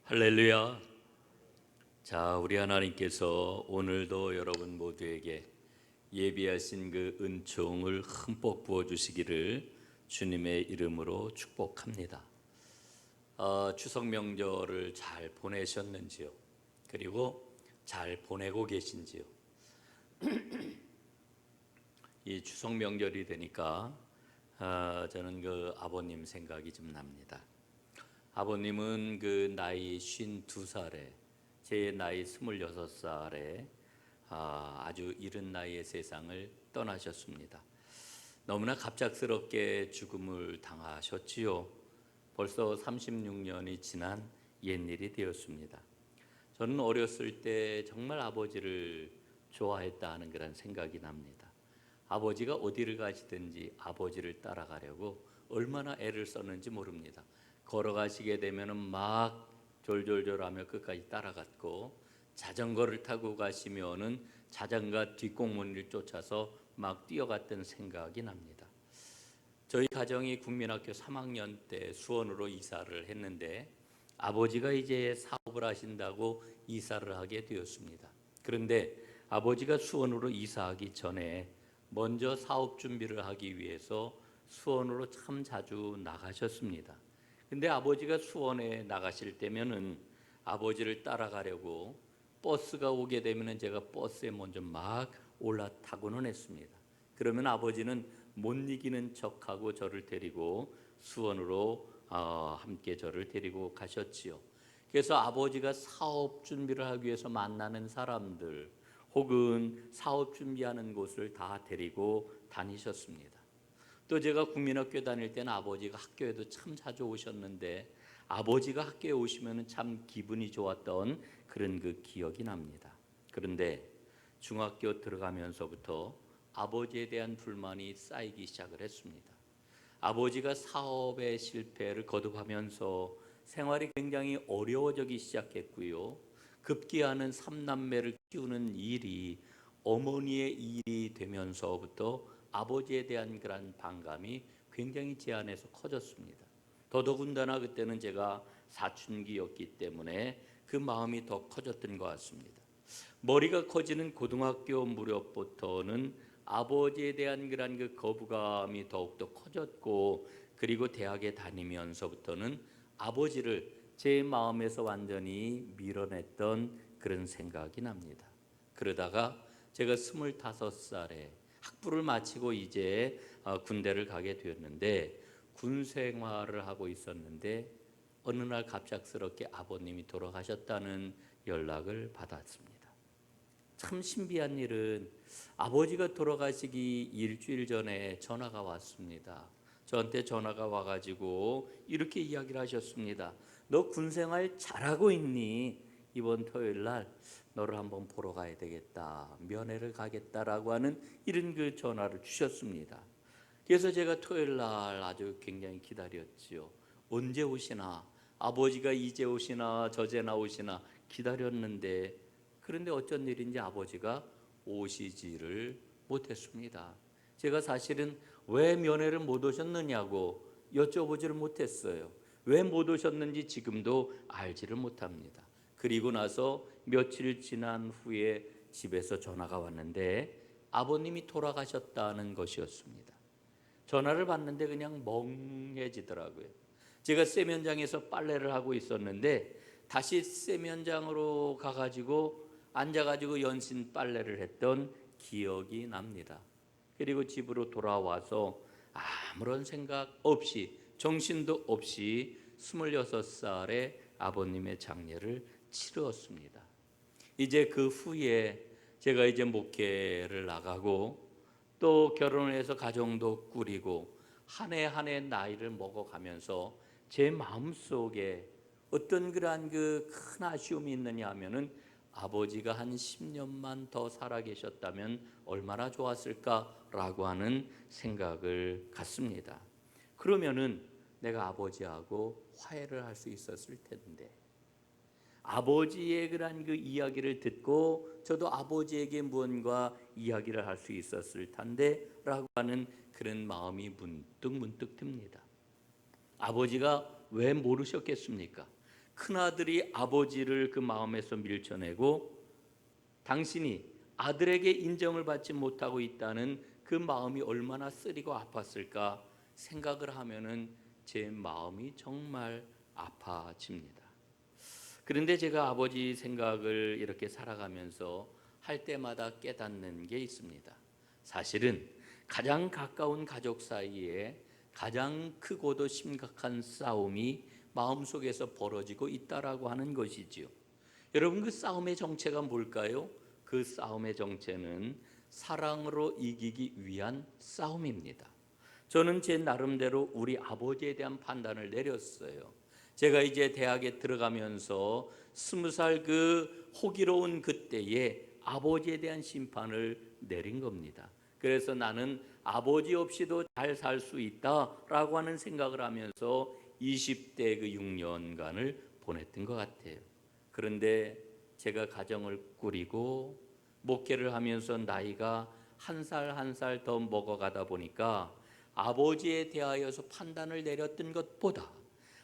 할렐루야. 자, 우리 하나님께서 오늘도 여러분 모두에게 예비하신 그 은총을 흠뻑 부어 주시기를 주님의 이름으로 축복합니다. 추석 명절을 잘 보내셨는지요? 그리고 잘 보내고 계신지요? 이 추석 명절이 되니까 저는 그 아버님 생각이 좀 납니다. 아버님은 그 나이 52살에 제 나이 26살에 아주 이른 나이에 세상을 떠나셨습니다. 너무나 갑작스럽게 죽음을 당하셨지요. 벌써 36년이 지난 옛일이 되었습니다. 저는 어렸을 때 정말 아버지를 좋아했다 하는 그런 생각이 납니다. 아버지가 어디를 가시든지 아버지를 따라가려고 얼마나 애를 썼는지 모릅니다. 걸어가시게 되면은 막 졸졸졸하며 끝까지 따라갔고, 자전거를 타고 가시면은 자전거 뒷공문을 쫓아서 막 뛰어갔던 생각이 납니다. 저희 가정이 국민학교 3학년 때 수원으로 이사를 했는데 아버지가 이제 사업을 하신다고 이사를 하게 되었습니다. 그런데 아버지가 수원으로 이사하기 전에 먼저 사업 준비를 하기 위해서 수원으로 참 자주 나가셨습니다. 근데 아버지가 수원에 나가실 때면은 아버지를 따라가려고 버스가 오게 되면은 제가 버스에 먼저 막 올라타고는 했습니다. 그러면 아버지는 못 이기는 척하고 저를 데리고 수원으로 함께 저를 데리고 가셨지요. 그래서 아버지가 사업 준비를 하기 위해서 만나는 사람들 혹은 사업 준비하는 곳을 다 데리고 다니셨습니다. 또 제가 국민학교 다닐 때는 아버지가 학교에도 참 자주 오셨는데 아버지가 학교에 오시면 참 기분이 좋았던 그런 그 기억이 납니다. 그런데 중학교 들어가면서부터 아버지에 대한 불만이 쌓이기 시작을 했습니다. 아버지가 사업의 실패를 거듭하면서 생활이 굉장히 어려워지기 시작했고요. 급기야는 3남매를 키우는 일이 어머니의 일이 되면서부터 아버지에 대한 그런 반감이 굉장히 제 안에서 커졌습니다. 더더군다나 그때는 제가 사춘기였기 때문에 그 마음이 더 커졌던 것 같습니다. 머리가 커지는 고등학교 무렵부터는 아버지에 대한 그런 그 거부감이 더욱더 커졌고, 그리고 대학에 다니면서부터는 아버지를 제 마음에서 완전히 밀어냈던 그런 생각이 납니다. 그러다가 제가 25살에 학부를 마치고 이제 군대를 가게 되었는데, 군 생활을 하고 있었는데 어느 날 갑작스럽게 아버님이 돌아가셨다는 연락을 받았습니다. 참 신비한 일은 아버지가 돌아가시기 일주일 전에 전화가 왔습니다. 저한테 전화가 와가지고 이렇게 이야기를 하셨습니다. 너 군생활 잘하고 있니? 이번 토요일 날 너를 한번 보러 가야 되겠다. 면회를 가겠다라고 하는 이런 그 전화를 주셨습니다. 그래서 제가 토요일 날 아주 굉장히 기다렸지요. 언제 오시나? 아버지가 이제 오시나 저제나 오시나 기다렸는데, 그런데 어쩐 일인지 아버지가 오시지를 못했습니다. 제가 사실은 왜 면회를 못 오셨느냐고 여쭤보지를 못했어요. 왜 못 오셨는지 지금도 알지를 못합니다. 그리고 나서 며칠 지난 후에 집에서 전화가 왔는데 아버님이 돌아가셨다는 것이었습니다. 전화를 받는데 그냥 멍해지더라고요. 제가 세면장에서 빨래를 하고 있었는데 다시 세면장으로 가가지고 앉아가지고 연신 빨래를 했던 기억이 납니다. 그리고 집으로 돌아와서 아무런 생각 없이 정신도 없이 26살에 아버님의 장례를 치루었습니다. 이제 그 후에 제가 이제 목회를 나가고 또 결혼을 해서 가정도 꾸리고 한 해 한 해 나이를 먹어가면서 제 마음속에 어떤 그러한 그 큰 아쉬움이 있느냐 하면은 아버지가 한 10년만 더 살아계셨다면 얼마나 좋았을까라고 하는 생각을 갖습니다. 그러면은 내가 아버지하고 화해를 할 수 있었을 텐데, 아버지의 그런 그 이야기를 듣고 저도 아버지에게 무언가 이야기를 할 수 있었을 텐데 라고 하는 그런 마음이 문득 듭니다. 아버지가 왜 모르셨겠습니까? 큰아들이 아버지를 그 마음에서 밀쳐내고 당신이 아들에게 인정을 받지 못하고 있다는 그 마음이 얼마나 쓰리고 아팠을까 생각을 하면은 제 마음이 정말 아파집니다. 그런데 제가 아버지 생각을 이렇게 살아가면서 할 때마다 깨닫는 게 있습니다. 사실은 가장 가까운 가족 사이에 가장 크고도 심각한 싸움이 마음속에서 벌어지고 있다라고 하는 것이지요. 여러분, 그 싸움의 정체가 뭘까요? 그 싸움의 정체는 사랑으로 이기기 위한 싸움입니다. 저는 제 나름대로 우리 아버지에 대한 판단을 내렸어요. 제가 이제 대학에 들어가면서 20살 그 호기로운 그때에 아버지에 대한 심판을 내린 겁니다. 그래서 나는 아버지 없이도 잘 살 수 있다라고 하는 생각을 하면서 20대 그 6년간을 보냈던 것 같아요. 그런데 제가 가정을 꾸리고 목회를 하면서 나이가 한 살 한 살 더 먹어가다 보니까 아버지에 대하여서 판단을 내렸던 것보다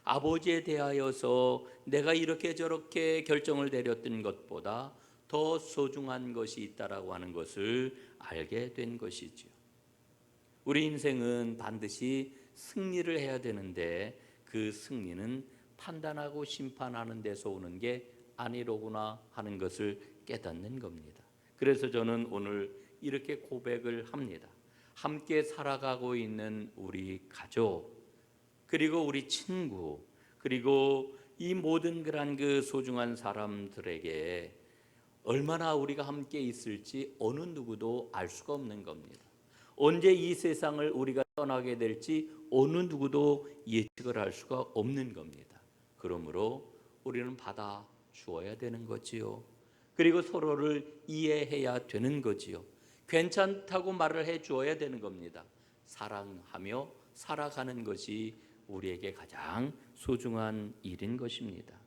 아버지에 대하여서 내가 이렇게 저렇게 결정을 내렸던 것보다 더 소중한 것이 있다라고 하는 것을 알게 된 것이죠. 우리 인생은 반드시 승리를 해야 되는데 그 승리는 판단하고 심판하는 데서 오는 게 아니로구나 하는 것을 깨닫는 겁니다. 그래서 저는 오늘 이렇게 고백을 합니다. 함께 살아가고 있는 우리 가족, 그리고 우리 친구, 그리고 이 모든 그런 그 소중한 사람들에게 얼마나 우리가 함께 있을지 어느 누구도 알 수가 없는 겁니다. 언제 이 세상을 우리가 떠나게 될지 어느 누구도 예측을 할 수가 없는 겁니다. 그러므로 우리는 받아 주어야 되는 거지요. 그리고 서로를 이해해야 되는 거지요. 괜찮다고 말을 해 주어야 되는 겁니다. 사랑하며 살아가는 것이 우리에게 가장 소중한 일인 것입니다.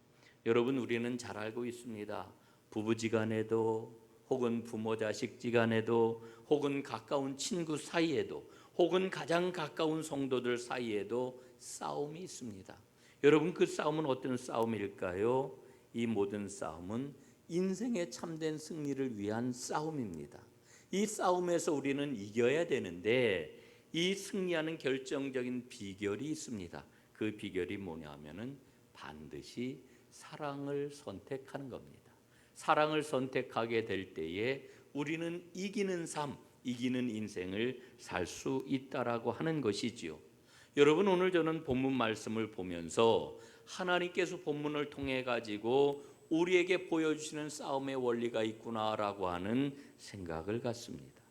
여러분, 우리는 잘 알고 있습니다. 부부지간에도 혹은 부모 자식지간에도 혹은 가까운 친구 사이에도 혹은 가장 가까운 성도들 사이에도 싸움이 있습니다. 여러분, 그 싸움은 어떤 싸움일까요? 이 모든 싸움은 인생의 참된 승리를 위한 싸움입니다. 이 싸움에서 우리는 이겨야 되는데 이 승리하는 결정적인 비결이 있습니다. 그 비결이 뭐냐면은 반드시 사랑을 선택하는 겁니다. 사랑을 선택하게 될 때에 우리는 이기는 삶, 이기는 인생을 살 수 있다라고 하는 것이지요. 여러분, 오늘 저는 본문 말씀을 보면서 하나님께서 본문을 통해 가지고 우리에게 보여주시는 싸움의 원리가 있구나라고 하는 생각을 갖습니다.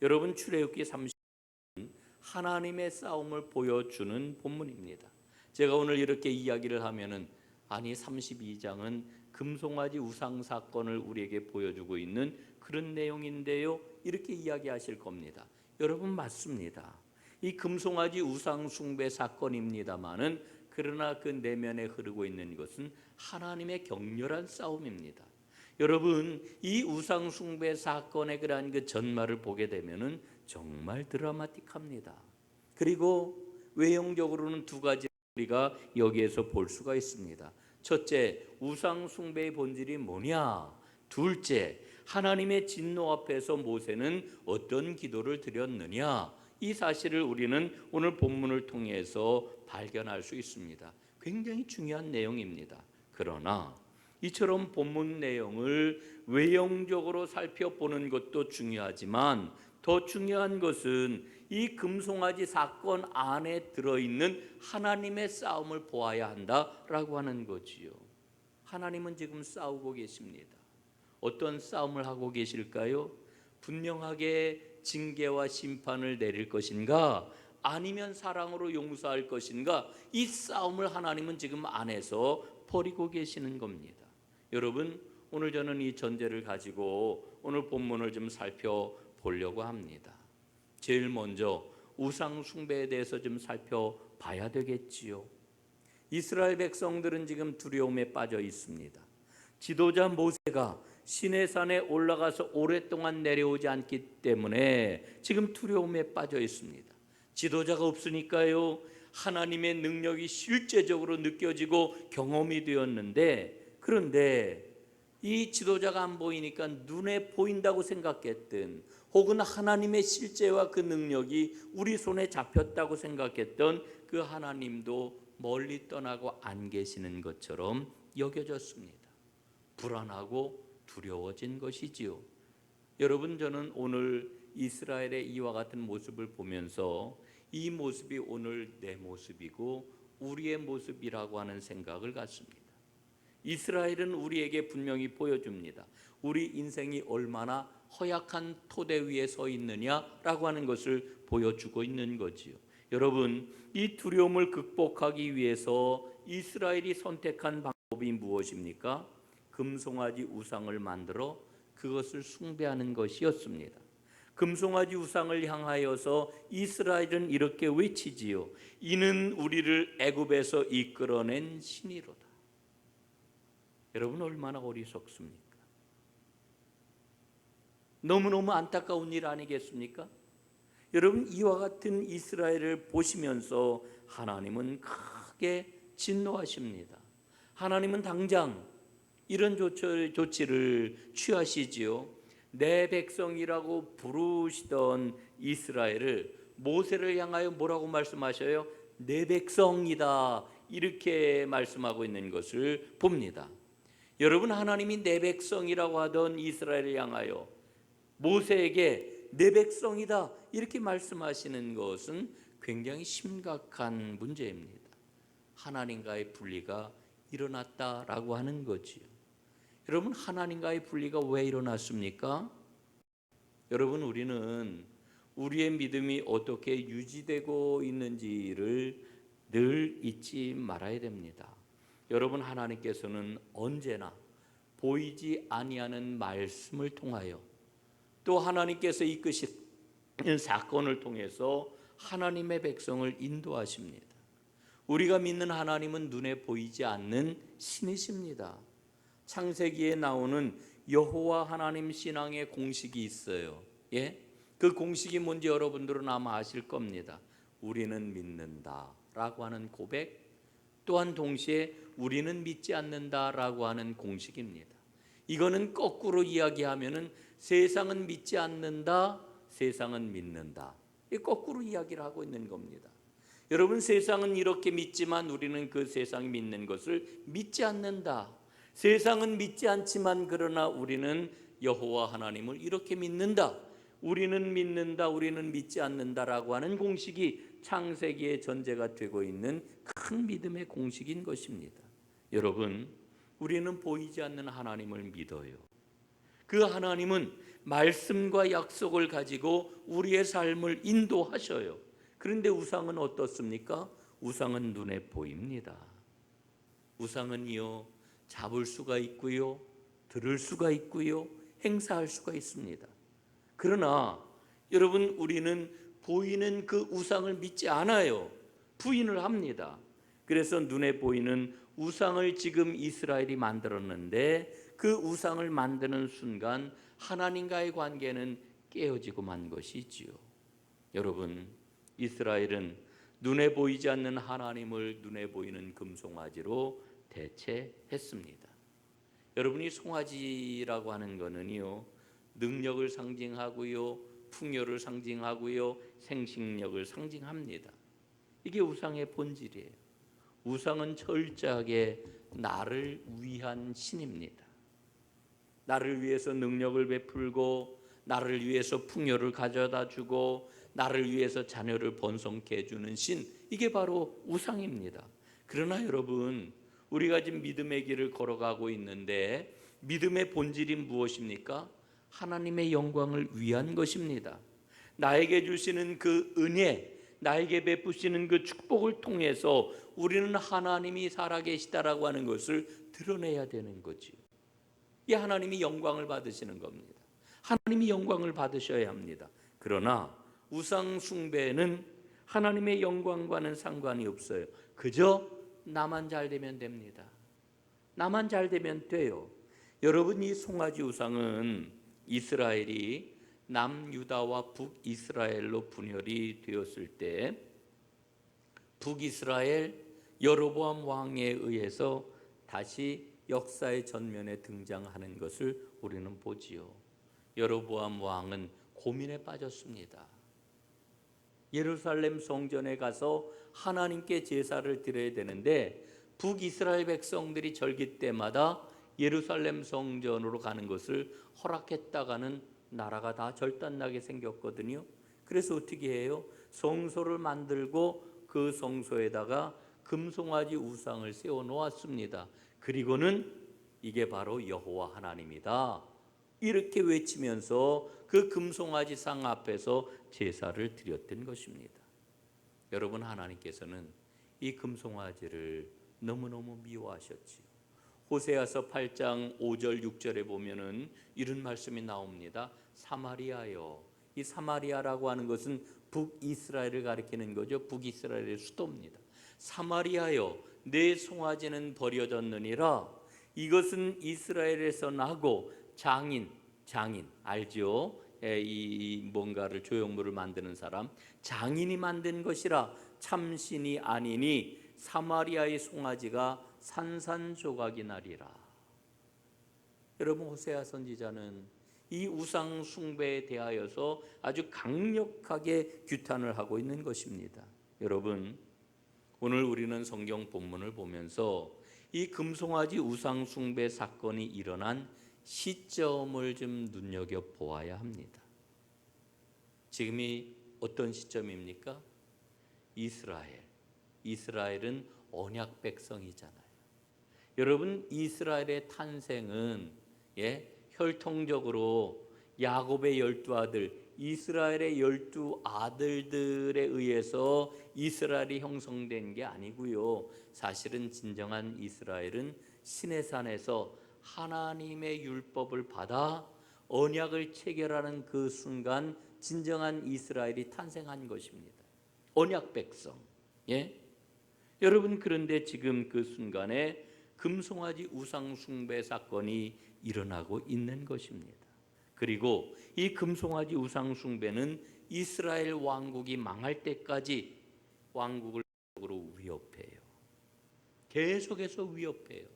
여러분, 출애굽기 30은 하나님의 싸움을 보여주는 본문입니다. 제가 오늘 이렇게 이야기를 하면은 아니 32장은 금송아지 우상 사건을 우리에게 보여주고 있는 그런 내용인데요, 이렇게 이야기하실 겁니다. 여러분, 맞습니다. 이 금송아지 우상 숭배 사건입니다마는 그러나 그 내면에 흐르고 있는 것은 하나님의 격렬한 싸움입니다. 여러분, 이 우상 숭배 사건의 그러한 그 전말을 보게 되면은 정말 드라마틱합니다. 그리고 외형적으로는 두 가지 우리가 여기에서 볼 수가 있습니다. 첫째, 우상 숭배의 본질이 뭐냐? 둘째, 하나님의 진노 앞에서 모세는 어떤 기도를 드렸느냐? 이 사실을 우리는 오늘 본문을 통해서 발견할 수 있습니다. 굉장히 중요한 내용입니다. 그러나 이처럼 본문 내용을 외형적으로 살펴보는 것도 중요하지만 더 중요한 것은 이 금송아지 사건 안에 들어있는 하나님의 싸움을 보아야 한다라고 하는 거지요. 하나님은 지금 싸우고 계십니다. 어떤 싸움을 하고 계실까요? 분명하게 징계와 심판을 내릴 것인가? 아니면 사랑으로 용서할 것인가? 이 싸움을 하나님은 지금 안에서 벌이고 계시는 겁니다. 여러분, 오늘 저는 이 전제를 가지고 오늘 본문을 좀 살펴보려고 합니다. 제일 먼저 우상 숭배에 대해서 좀 살펴봐야 되겠지요. 이스라엘 백성들은 지금 두려움에 빠져 있습니다. 지도자 모세가 시내산에 올라가서 오랫동안 내려오지 않기 때문에 지금 두려움에 빠져 있습니다. 지도자가 없으니까요, 하나님의 능력이 실제적으로 느껴지고 경험이 되었는데, 그런데 이 지도자가 안 보이니까 눈에 보인다고 생각했던, 혹은 하나님의 실제와 그 능력이 우리 손에 잡혔다고 생각했던 그 하나님도 멀리 떠나고 안 계시는 것처럼 여겨졌습니다. 불안하고 두려워진 것이지요. 여러분, 저는 오늘 이스라엘의 이와 같은 모습을 보면서 이 모습이 오늘 내 모습이고 우리의 모습이라고 하는 생각을 갖습니다. 이스라엘은 우리에게 분명히 보여줍니다. 우리 인생이 얼마나 허약한 토대 위에 서 있느냐라고 하는 것을 보여주고 있는 거지요. 여러분, 이 두려움을 극복하기 위해서 이스라엘이 선택한 방법이 무엇입니까? 금송아지 우상을 만들어 그것을 숭배하는 것이었습니다. 금송아지 우상을 향하여서 이스라엘은 이렇게 외치지요. 이는 우리를 애굽에서 이끌어낸 신이로다. 여러분, 얼마나 어리석습니까? 너무너무 안타까운 일 아니겠습니까? 여러분, 이와 같은 이스라엘을 보시면서 하나님은 크게 진노하십니다. 하나님은 당장 이런 조치를 취하시지요. 내 백성이라고 부르시던 이스라엘을 모세를 향하여 뭐라고 말씀하셔요? 내 백성이다, 이렇게 말씀하고 있는 것을 봅니다. 여러분, 하나님이 내 백성이라고 하던 이스라엘을 향하여 모세에게 내 백성이다 이렇게 말씀하시는 것은 굉장히 심각한 문제입니다. 하나님과의 분리가 일어났다라고 하는 거지요. 여러분, 하나님과의 분리가 왜 일어났습니까? 여러분, 우리는 우리의 믿음이 어떻게 유지되고 있는지를 늘 잊지 말아야 됩니다. 여러분, 하나님께서는 언제나 보이지 아니하는 말씀을 통하여, 또 하나님께서 이끄시는 사건을 통해서 하나님의 백성을 인도하십니다. 우리가 믿는 하나님은 눈에 보이지 않는 신이십니다. 창세기에 나오는 여호와 하나님 신앙의 공식이 있어요. 예? 그 공식이 뭔지 여러분들은 아마 아실 겁니다. 우리는 믿는다라고 하는 고백, 또한 동시에 우리는 믿지 않는다라고 하는 공식입니다. 이거는 거꾸로 이야기하면은 세상은 믿지 않는다, 세상은 믿는다. 이 거꾸로 이야기를 하고 있는 겁니다. 여러분, 세상은 이렇게 믿지만 우리는 그 세상이 믿는 것을 믿지 않는다. 세상은 믿지 않지만 그러나 우리는 여호와 하나님을 이렇게 믿는다. 우리는 믿는다, 우리는 믿지 않는다라고 하는 공식이 창세기의 전제가 되고 있는 큰 믿음의 공식인 것입니다. 여러분, 우리는 보이지 않는 하나님을 믿어요. 그 하나님은 말씀과 약속을 가지고 우리의 삶을 인도하셔요. 그런데 우상은 어떻습니까? 우상은 눈에 보입니다. 우상은요, 잡을 수가 있고요, 들을 수가 있고요, 행사할 수가 있습니다. 그러나 여러분, 우리는 보이는 그 우상을 믿지 않아요. 부인을 합니다. 그래서 눈에 보이는 우상을 지금 이스라엘이 만들었는데, 그 우상을 만드는 순간 하나님과의 관계는 깨어지고 만 것이지요. 여러분, 이스라엘은 눈에 보이지 않는 하나님을 눈에 보이는 금송아지로 대체했습니다. 여러분이 송아지라고 하는 거는요, 능력을 상징하고요, 풍요를 상징하고요, 생식력을 상징합니다. 이게 우상의 본질이에요. 우상은 철저하게 나를 위한 신입니다. 나를 위해서 능력을 베풀고, 나를 위해서 풍요를 가져다 주고, 나를 위해서 자녀를 번성케 해주는 신, 이게 바로 우상입니다. 그러나 여러분, 우리가 지금 믿음의 길을 걸어가고 있는데 믿음의 본질이 무엇입니까? 하나님의 영광을 위한 것입니다. 나에게 주시는 그 은혜, 나에게 베푸시는 그 축복을 통해서 우리는 하나님이 살아계시다라고 하는 것을 드러내야 되는 거지요. 이 하나님이 영광을 받으시는 겁니다. 하나님이 영광을 받으셔야 합니다. 그러나 우상 숭배는 하나님의 영광과는 상관이 없어요. 그저 나만 잘 되면 됩니다. 나만 잘 되면 돼요. 여러분, 이 송아지 우상은 이스라엘이 남유다와 북이스라엘로 분열이 되었을 때 북이스라엘 여로보암 왕에 의해서 다시 역사의 전면에 등장하는 것을 우리는 보지요. 여로보암 왕은 고민에 빠졌습니다. 예루살렘 성전에 가서 하나님께 제사를 드려야 되는데 북이스라엘 백성들이 절기 때마다 예루살렘 성전으로 가는 것을 허락했다가는 나라가 다 절단나게 생겼거든요. 그래서 어떻게 해요? 성소를 만들고 그 성소에다가 금송아지 우상을 세워 놓았습니다. 그리고는 이게 바로 여호와 하나님이다 이렇게 외치면서 그 금송아지 상 앞에서 제사를 드렸던 것입니다. 여러분, 하나님께서는 이 금송아지를 너무너무 미워하셨지요. 호세아서 8장 5절 6절에 보면은 이런 말씀이 나옵니다. 사마리아여. 이 사마리아라고 하는 것은 북이스라엘을 가리키는 거죠. 북이스라엘의 수도입니다. 사마리아여, 내 송아지는 버려졌느니라. 이것은 이스라엘에서 나고 장인 알죠? 이 뭔가를 조형물을 만드는 사람, 장인이 만든 것이라. 참신이 아니니 사마리아의 송아지가 산산조각이 나리라. 여러분, 호세아 선지자는 이 우상 숭배에 대하여서 아주 강력하게 규탄을 하고 있는 것입니다. 여러분, 오늘 우리는 성경 본문을 보면서 이 금송아지 우상 숭배 사건이 일어난 시점을 좀 눈여겨보아야 합니다. 지금이 어떤 시점입니까? 이스라엘은 언약 백성이잖아요. 여러분, 이스라엘의 탄생은 혈통적으로 야곱의 12아들, 이스라엘의 12아들들에 의해서 이스라엘이 형성된 게 아니고요. 사실은 진정한 이스라엘은 시내산에서 하나님의 율법을 받아 언약을 체결하는 그 순간 진정한 이스라엘이 탄생한 것입니다. 언약 백성. 여러분, 그런데 지금 그 순간에 금송아지 우상 숭배 사건이 일어나고 있는 것입니다. 그리고 이 금송아지 우상 숭배는 이스라엘 왕국이 망할 때까지 왕국을 위협해요. 계속해서 위협해요.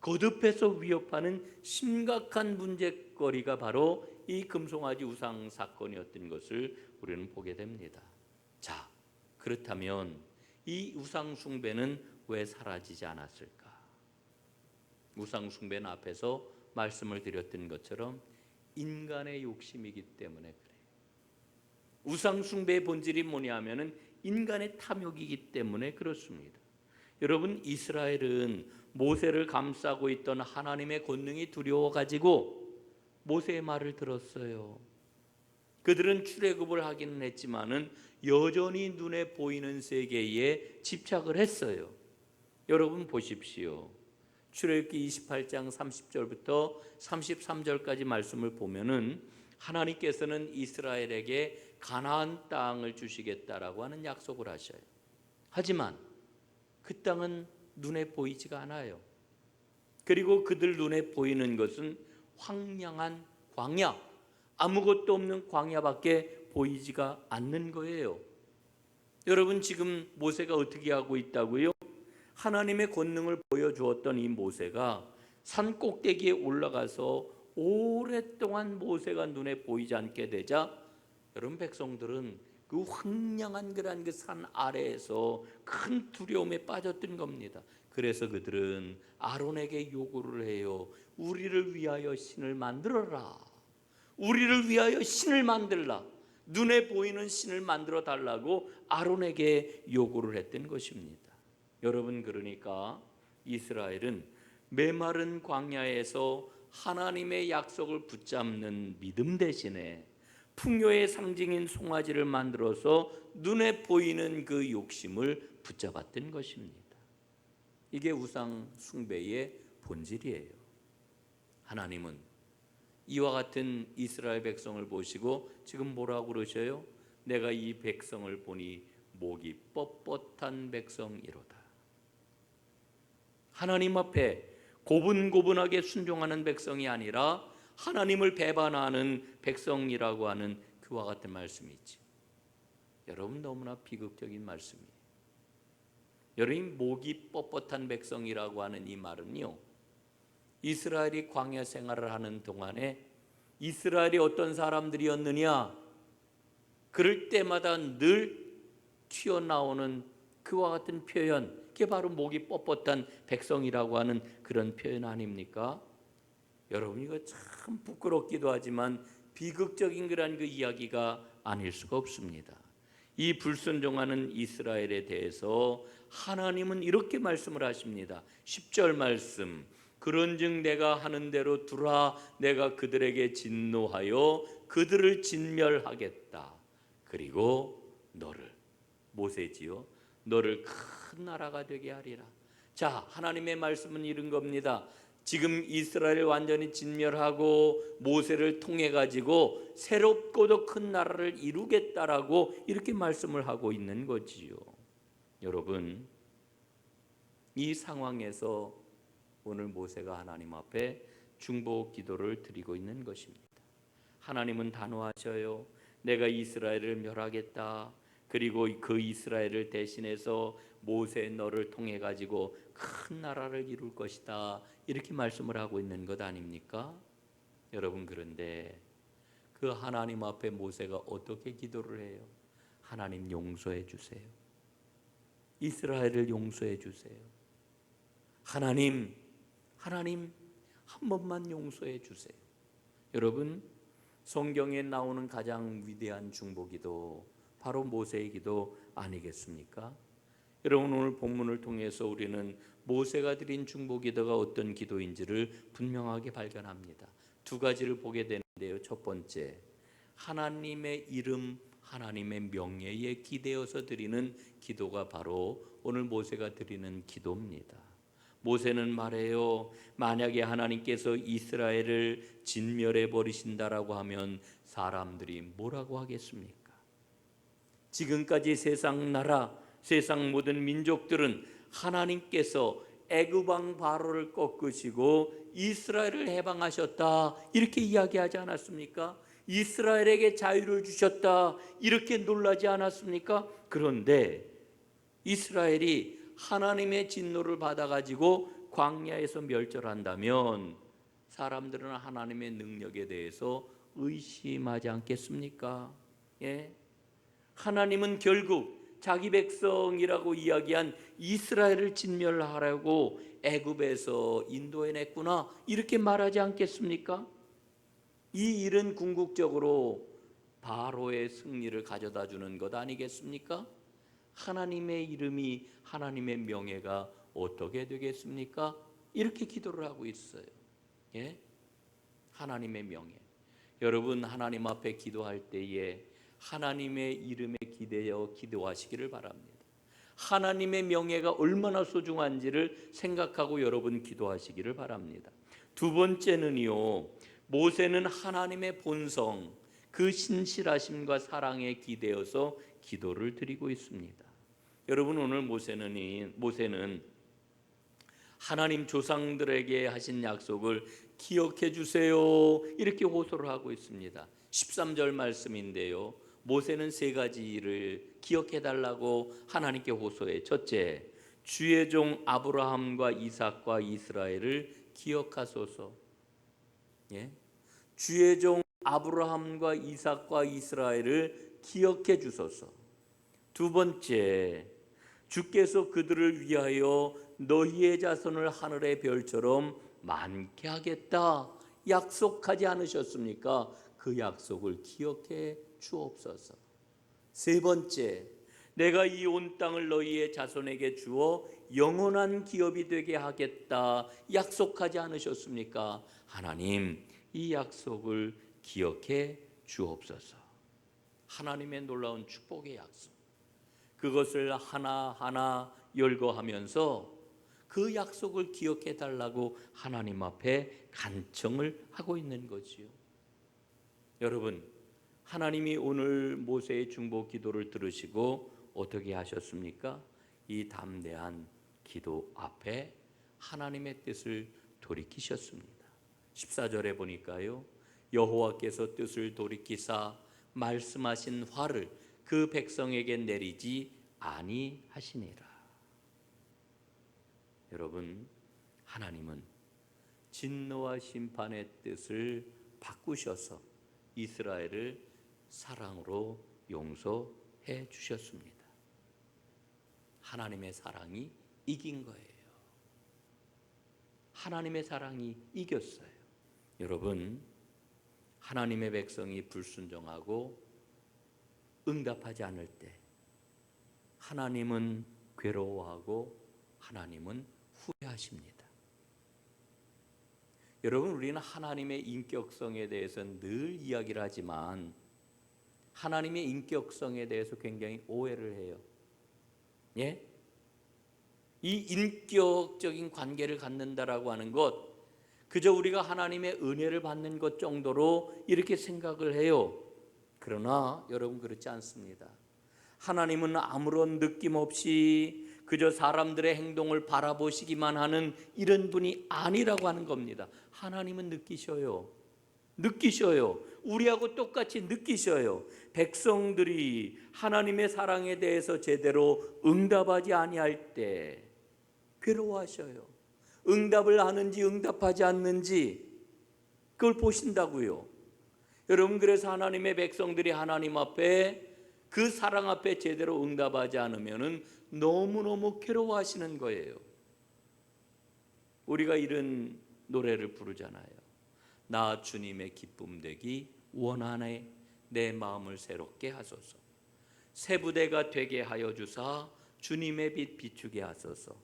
거듭해서 위협하는 심각한 문제거리가 바로 이 금송아지 우상 사건이었던 것을 우리는 보게 됩니다. 자, 그렇다면 이 우상 숭배는 왜 사라지지 않았을까? 우상 숭배는 앞에서 말씀을 드렸던 것처럼 인간의 욕심이기 때문에 그래요. 우상 숭배의 본질이 뭐냐면은 인간의 탐욕이기 때문에 그렇습니다. 여러분, 이스라엘은 모세를 감싸고 있던 하나님의 권능이 두려워 가지고 모세의 말을 들었어요. 그들은 출애굽을 하기는 했지만은 여전히 눈에 보이는 세계에 집착을 했어요. 여러분 보십시오. 출애굽기 28장 30절부터 33절까지 말씀을 보면은 하나님께서는 이스라엘에게 가나안 땅을 주시겠다라고 하는 약속을 하셔요. 하지만 그 땅은 눈에 보이지가 않아요. 그리고 그들 눈에 보이는 것은 황량한 광야, 아무것도 없는 광야밖에 보이지가 않는 거예요. 여러분, 지금 모세가 어떻게 하고 있다고요? 하나님의 권능을 보여주었던 이 모세가 산 꼭대기에 올라가서 오랫동안 모세가 눈에 보이지 않게 되자 여러분, 백성들은 그 황량한 그 산 아래에서 큰 두려움에 빠졌던 겁니다. 그래서 그들은 아론에게 요구를 해요. 우리를 위하여 신을 만들어라. 우리를 위하여 신을 만들라. 눈에 보이는 신을 만들어 달라고 아론에게 요구를 했던 것입니다. 여러분, 그러니까 이스라엘은 메마른 광야에서 하나님의 약속을 붙잡는 믿음 대신에 풍요의 상징인 송아지를 만들어서 눈에 보이는 그 욕심을 붙잡았던 것입니다. 이게 우상 숭배의 본질이에요. 하나님은 이와 같은 이스라엘 백성을 보시고 지금 뭐라고 그러셔요? 내가 이 백성을 보니 목이 뻣뻣한 백성이로다. 하나님 앞에 고분고분하게 순종하는 백성이 아니라 하나님을 배반하는 백성이라고 하는 그와 같은 말씀이지. 여러분, 너무나 비극적인 말씀이에요. 여러분, 목이 뻣뻣한 백성이라고 하는 이 말은요, 이스라엘이 광야 생활을 하는 동안에 이스라엘이 어떤 사람들이었느냐, 그럴 때마다 늘 튀어나오는 그와 같은 표현, 그게 바로 목이 뻣뻣한 백성이라고 하는 그런 표현 아닙니까? 여러분, 이거 참 부끄럽기도 하지만 비극적인 그런 그 이야기가 아닐 수가 없습니다. 이 불순종하는 이스라엘에 대해서 하나님은 이렇게 말씀을 하십니다. 10절 말씀, 그런즉 내가 하는 대로 두라, 내가 그들에게 진노하여 그들을 진멸하겠다. 그리고 너를, 모세지요, 너를 큰 나라가 되게 하리라. 자, 하나님의 말씀은 이런 겁니다. 지금 이스라엘을 완전히 진멸하고 모세를 통해 가지고 새롭고도 큰 나라를 이루겠다라고 이렇게 말씀을 하고 있는 거지요. 여러분, 이 상황에서 오늘 모세가 하나님 앞에 중보 기도를 드리고 있는 것입니다. 하나님은 단호하셔요. 내가 이스라엘을 멸하겠다. 그리고 그 이스라엘을 대신해서 모세 너를 통해 가지고 큰 나라를 이룰 것이다. 이렇게 말씀을 하고 있는 것 아닙니까? 여러분, 그런데 그 하나님 앞에 모세가 어떻게 기도를 해요? 하나님 용서해 주세요. 이스라엘을 용서해 주세요. 하나님 한 번만 용서해 주세요. 여러분, 성경에 나오는 가장 위대한 중보기도 바로 모세의 기도 아니겠습니까? 여러분, 오늘 본문을 통해서 우리는 모세가 드린 중보기도가 어떤 기도인지를 분명하게 발견합니다. 두 가지를 보게 되는데요. 첫 번째, 하나님의 이름, 하나님의 명예에 기대어서 드리는 기도가 바로 오늘 모세가 드리는 기도입니다. 모세는 말해요. 만약에 하나님께서 이스라엘을 진멸해 버리신다라고 하면 사람들이 뭐라고 하겠습니까? 지금까지 세상 나라, 세상 모든 민족들은 하나님께서 애굽 왕 바로를 꺾으시고 이스라엘을 해방하셨다, 이렇게 이야기하지 않았습니까? 이스라엘에게 자유를 주셨다, 이렇게 놀라지 않았습니까? 그런데 이스라엘이 하나님의 진노를 받아가지고 광야에서 멸절한다면 사람들은 하나님의 능력에 대해서 의심하지 않겠습니까? 예? 하나님은 결국 자기 백성이라고 이야기한 이스라엘을 진멸하라고 애굽에서 인도해냈구나, 이렇게 말하지 않겠습니까? 이 일은 궁극적으로 바로의 승리를 가져다 주는 것 아니겠습니까? 하나님의 이름이, 하나님의 명예가 어떻게 되겠습니까? 이렇게 기도를 하고 있어요. 예? 하나님의 명예. 여러분, 하나님 앞에 기도할 때에 하나님의 이름에 기대어 기도하시기를 바랍니다. 하나님의 명예가 얼마나 소중한지를 생각하고 여러분 기도하시기를 바랍니다. 두 번째는요, 모세는 하나님의 본성, 그 신실하심과 사랑에 기대어서 기도를 드리고 있습니다. 여러분, 오늘 모세는 하나님 조상들에게 하신 약속을 기억해 주세요, 이렇게 호소를 하고 있습니다. 13절 말씀인데요, 모세는 세 가지를 기억해 달라고 하나님께 호소해. 첫째, 주의 종 아브라함과 이삭과 이스라엘을 기억하소서. 예? 주의 종 아브라함과 이삭과 이스라엘을 기억해 주소서. 두 번째, 주께서 그들을 위하여 너희의 자손을 하늘의 별처럼 많게 하겠다, 약속하지 않으셨습니까? 그 약속을 기억해 주옵소서. 세 번째, 내가 이 온 땅을 너희의 자손에게 주어 영원한 기업이 되게 하겠다, 약속하지 않으셨습니까? 하나님, 이 약속을 기억해 주옵소서. 하나님의 놀라운 축복의 약속, 그것을 하나하나 열거하면서 그 약속을 기억해 달라고 하나님 앞에 간청을 하고 있는 거지요. 여러분, 하나님이 오늘 모세의 중보 기도를 들으시고 어떻게 하셨습니까? 이 담대한 기도 앞에 하나님의 뜻을 돌이키셨습니다. 14절에 보니까요, 여호와께서 뜻을 돌이키사 말씀하신 화를 그 백성에게 내리지 아니하시니라. 여러분, 하나님은 진노와 심판의 뜻을 바꾸셔서 이스라엘을 사랑으로 용서해 주셨습니다. 하나님의 사랑이 이긴 거예요. 하나님의 사랑이 이겼어요. 여러분, 하나님의 백성이 불순종하고 응답하지 않을 때 하나님은 괴로워하고 하나님은 후회하십니다. 여러분, 우리는 하나님의 인격성에 대해서 늘 이야기를 하지만 하나님의 인격성에 대해서 굉장히 오해를 해요. 예? 이 인격적인 관계를 갖는다라고 하는 것, 그저 우리가 하나님의 은혜를 받는 것 정도로 이렇게 생각을 해요. 그러나 여러분, 그렇지 않습니다. 하나님은 아무런 느낌 없이 그저 사람들의 행동을 바라보시기만 하는 이런 분이 아니라고 하는 겁니다. 하나님은 느끼셔요. 우리하고 똑같이 느끼셔요. 백성들이 하나님의 사랑에 대해서 제대로 응답하지 아니할 때 괴로워하셔요. 응답을 하는지 응답하지 않는지 그걸 보신다고요. 여러분, 그래서 하나님의 백성들이 하나님 앞에, 그 사랑 앞에 제대로 응답하지 않으면 너무너무 괴로워하시는 거예요. 우리가 이런 노래를 부르잖아요. 나 주님의 기쁨 되기 원하네, 내 마음을 새롭게 하소서. 새 부대가 되게 하여 주사 주님의 빛 비추게 하소서.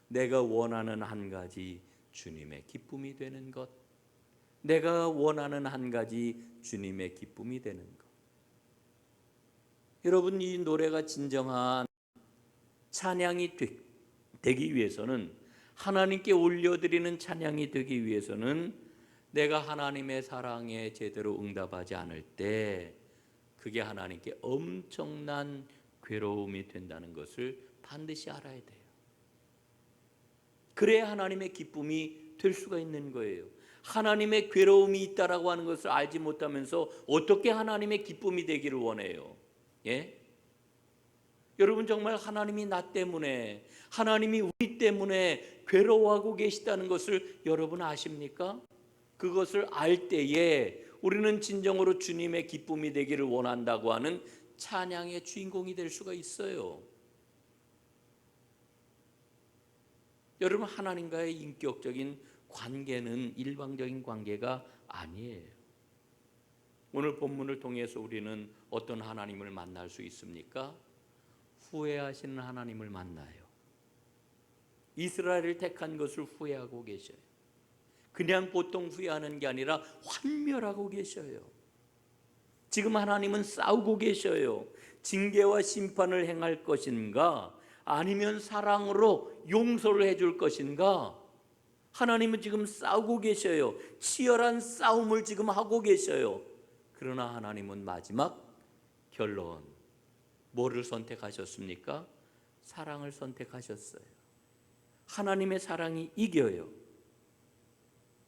내가 원하는 한 가지 주님의 기쁨이 되는 것. 내가 원하는 한 가지 주님의 기쁨이 되는 것. 여러분, 이 노래가 진정한 찬양이 되기 위해서는, 하나님께 올려드리는 찬양이 되기 위해서는 내가 하나님의 사랑에 제대로 응답하지 않을 때 그게 하나님께 엄청난 괴로움이 된다는 것을 반드시 알아야 돼요. 그래야 하나님의 기쁨이 될 수가 있는 거예요. 하나님의 괴로움이 있다라고 하는 것을 알지 못하면서 어떻게 하나님의 기쁨이 되기를 원해요? 예? 여러분, 정말 하나님이 나 때문에, 하나님이 우리 때문에 괴로워하고 계시다는 것을 여러분 아십니까? 그것을 알 때에 우리는 진정으로 주님의 기쁨이 되기를 원한다고 하는 찬양의 주인공이 될 수가 있어요. 여러분, 하나님과의 인격적인 관계는 일방적인 관계가 아니에요. 오늘 본문을 통해서 우리는 어떤 하나님을 만날 수 있습니까? 후회하시는 하나님을 만나요. 이스라엘을 택한 것을 후회하고 계셔요. 그냥 보통 후회하는 게 아니라 환멸하고 계셔요. 지금 하나님은 싸우고 계셔요. 징계와 심판을 행할 것인가, 아니면 사랑으로 용서를 해줄 것인가? 하나님은 지금 싸우고 계셔요. 치열한 싸움을 지금 하고 계셔요. 그러나 하나님은 마지막 결론, 뭐를 선택하셨습니까? 사랑을 선택하셨어요. 하나님의 사랑이 이겨요.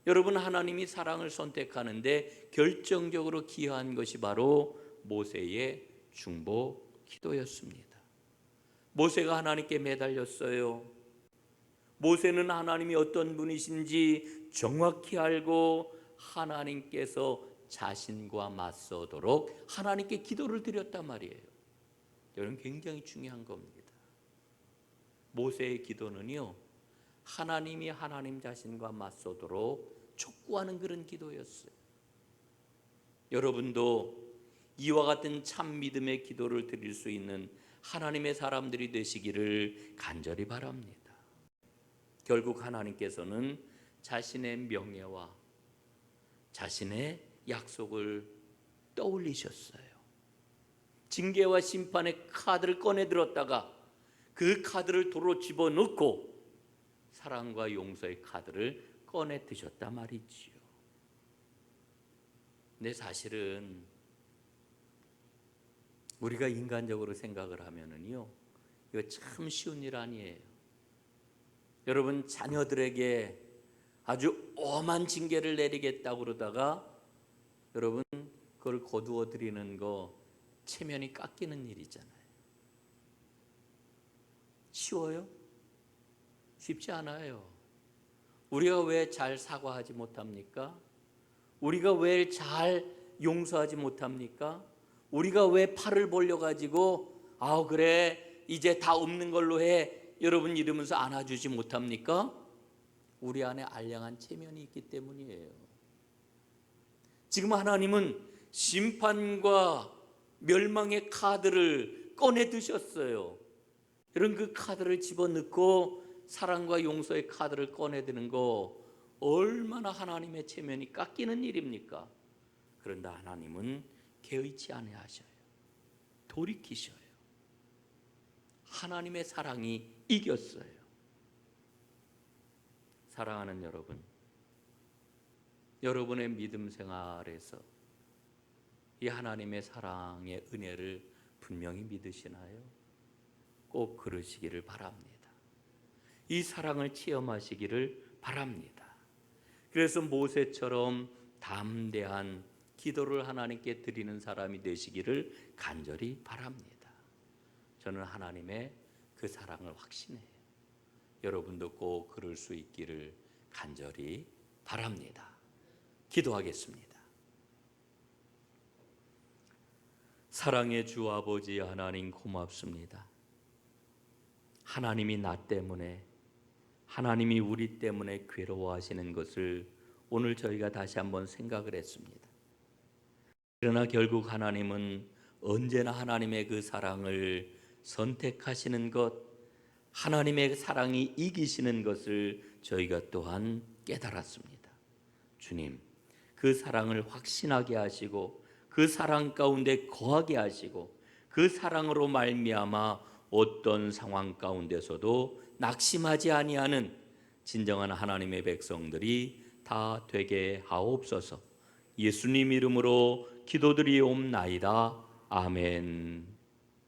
여러분, 하나님이 사랑을 선택하는데 결정적으로 기여한 것이 바로 모세의 중보 기도였습니다. 모세가 하나님께 매달렸어요. 모세는 하나님이 어떤 분이신지 정확히 알고 하나님께서 자신과 맞서도록 하나님께 기도를 드렸단 말이에요. 여러분, 굉장히 중요한 겁니다. 모세의 기도는요, 하나님이 하나님 자신과 맞서도록 촉구하는 그런 기도였어요. 여러분도 이와 같은 참 믿음의 기도를 드릴 수 있는 하나님의 사람들이 되시기를 간절히 바랍니다. 결국 하나님께서는 자신의 명예와 자신의 약속을 떠올리셨어요. 징계와 심판의 카드를 꺼내 들었다가 그 카드를 도로 집어넣고 사랑과 용서의 카드를 꺼내 드셨단 말이지요. 근데 사실은 우리가 인간적으로 생각을 하면은요, 이거 참 쉬운 일 아니에요. 여러분, 자녀들에게 아주 엄한 징계를 내리겠다고 그러다가 여러분, 그걸 거두어 드리는 거 체면이 깎이는 일이잖아요. 쉬워요? 쉽지 않아요. 우리가 왜 잘 사과하지 못합니까? 우리가 왜 잘 용서하지 못합니까? 우리가 왜 팔을 벌려 가지고 그래 이제 다 없는 걸로 해 여러분 이러면서 안아주지 못합니까? 우리 안에 알량한 체면이 있기 때문이에요. 지금 하나님은 심판과 멸망의 카드를 꺼내 드셨어요. 여러분 그 카드를 집어넣고 사랑과 용서의 카드를 꺼내드는 거 얼마나 하나님의 체면이 깎이는 일입니까? 그런데 하나님은 개의치 아니하셔요. 돌이키셔요. 하나님의 사랑이 이겼어요. 사랑하는 여러분, 여러분의 믿음 생활에서 이 하나님의 사랑의 은혜를 분명히 믿으시나요? 꼭 그러시기를 바랍니다. 이 사랑을 체험하시기를 바랍니다. 그래서 모세처럼 담대한 기도를 하나님께 드리는 사람이 되시기를 간절히 바랍니다. 저는 하나님의 그 사랑을 확신해요. 여러분도 꼭 그럴 수 있기를 간절히 바랍니다. 기도하겠습니다. 사랑의 주 아버지 하나님 고맙습니다. 하나님이 나 때문에, 하나님이 우리 때문에 괴로워하시는 것을 오늘 저희가 다시 한번 생각을 했습니다. 그러나 결국 하나님은 언제나 하나님의 그 사랑을 선택하시는 것, 하나님의 사랑이 이기시는 것을 저희가 또한 깨달았습니다. 주님, 그 사랑을 확신하게 하시고 그 사랑 가운데 거하게 하시고 그 사랑으로 말미암아 어떤 상황 가운데서도 낙심하지 아니하는 진정한 하나님의 백성들이 다 되게 하옵소서. 예수님 이름으로 기도드리옵나이다. 아멘.